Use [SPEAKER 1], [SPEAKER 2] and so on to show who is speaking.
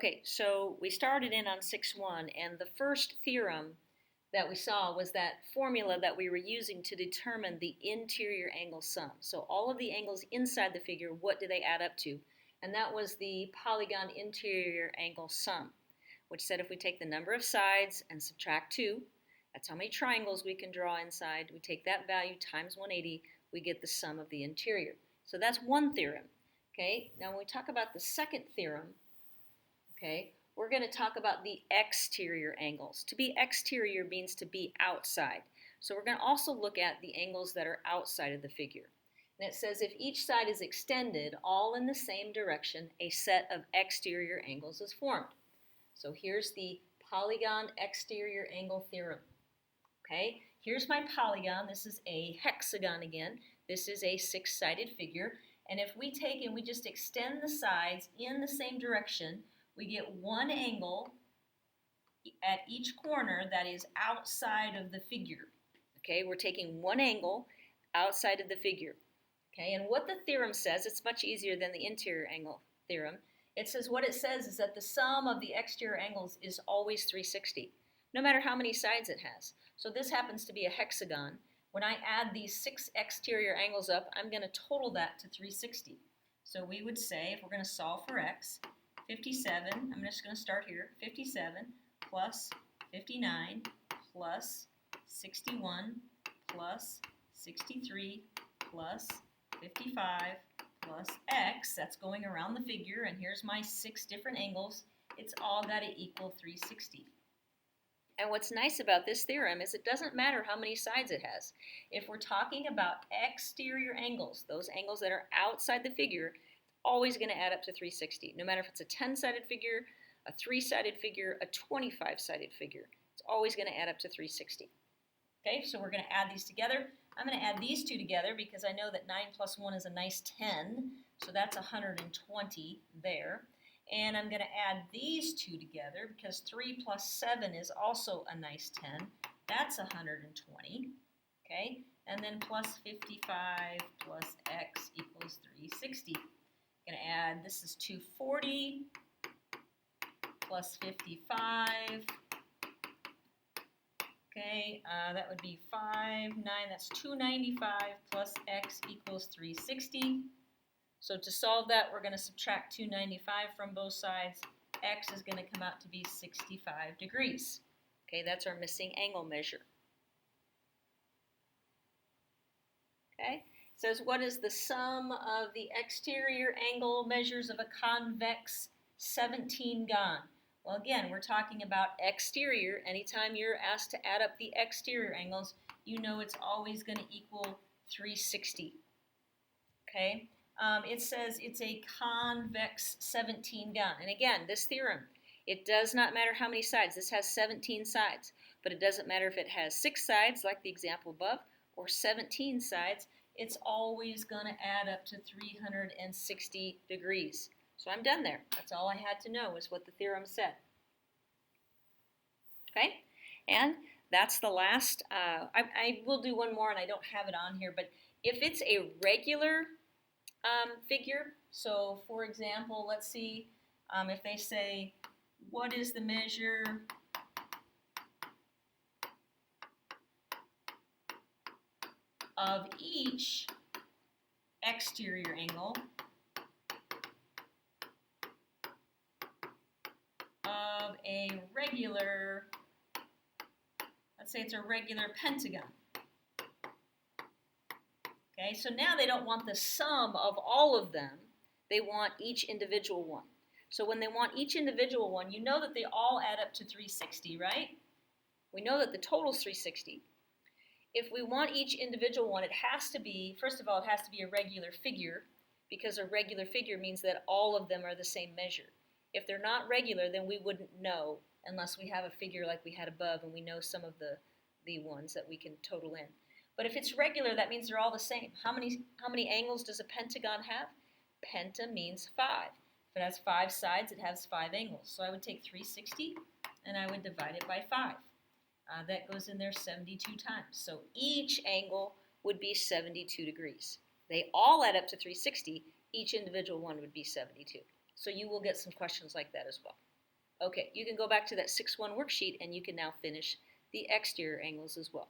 [SPEAKER 1] Okay, so we started in on 6.1, and the first theorem that we saw was that formula that we were using to determine the interior angle sum. So all of the angles inside the figure, what do they add up to? And that was the polygon interior angle sum, which said if we take the number of sides and subtract 2, that's how many triangles we can draw inside. We take that value times 180, we get the sum of the interior. So that's one theorem. Okay, now when we talk about the second theorem, okay, we're going to talk about the exterior angles. To be exterior means to be outside. So we're going to also look at the angles that are outside of the figure. And it says if each side is extended all in the same direction, a set of exterior angles is formed. So here's the polygon exterior angle theorem. Okay, here's my polygon. This is a hexagon again. This is a six-sided figure. And if we take and we just extend the sides in the same direction, we get one angle at each corner that is outside of the figure. Okay, we're taking one angle outside of the figure. Okay, and what the theorem says, it's much easier than the interior angle theorem. It says what it says is that the sum of the exterior angles is always 360, no matter how many sides it has. So this happens to be a hexagon. When I add these 6 exterior angles up, I'm going to total that to 360. So we would say, if we're going to solve for x, 57, I'm just going to start here, 57 plus 59 plus 61 plus 63 plus 55 plus x, that's going around the figure, and here's my 6 different angles. It's all got to equal 360. And what's nice about this theorem is it doesn't matter how many sides it has. If we're talking about exterior angles, those angles that are outside the figure, always going to add up to 360, no matter if it's a 10-sided figure, a 3-sided figure, a 25-sided figure. It's always going to add up to 360. Okay, so we're going to add these together. I'm going to add these two together because I know that 9 plus 1 is a nice 10, so that's 120 there. And I'm going to add these two together because 3 plus 7 is also a nice 10. That's 120. Okay, and then plus 55 plus x equals 360. Going to add, this is 240 plus 55. Okay, that would be 5, 9, that's 295 plus x equals 360. So to solve that, we're going to subtract 295 from both sides. X is going to come out to be 65 degrees. Okay, that's our missing angle measure. Okay. Says what is the sum of the exterior angle measures of a convex 17-gon? Well, again, we're talking about exterior. Anytime you're asked to add up the exterior angles, you know it's always going to equal 360. Okay? It says it's a convex 17-gon. And again, this theorem, it does not matter how many sides. This has 17 sides. But it doesn't matter if it has 6 sides, like the example above, or 17 sides. It's always going to add up to 360 degrees. So I'm done there. That's all I had to know is what the theorem said. Okay? And that's the last. I will do one more, and I don't have it on here. But if it's a regular figure, so for example, let's see if they say, what is the measure of each exterior angle of a regular, let's say it's a regular pentagon. Okay, so now they don't want the sum of all of them. They want each individual one. So when they want each individual one, you know that they all add up to 360, right? We know that the total is 360. If we want each individual one, it has to be, first of all, it has to be a regular figure, because a regular figure means that all of them are the same measure. If they're not regular, then we wouldn't know unless we have a figure like we had above and we know some of the ones that we can total in. But if it's regular, that means they're all the same. How many angles does a pentagon have? Penta means 5. If it has 5 sides, it has 5 angles. So I would take 360 and I would divide it by 5. That goes in there 72 times. So each angle would be 72 degrees. They all add up to 360. Each individual one would be 72. So you will get some questions like that as well. Okay, you can go back to that 6-1 worksheet and you can now finish the exterior angles as well.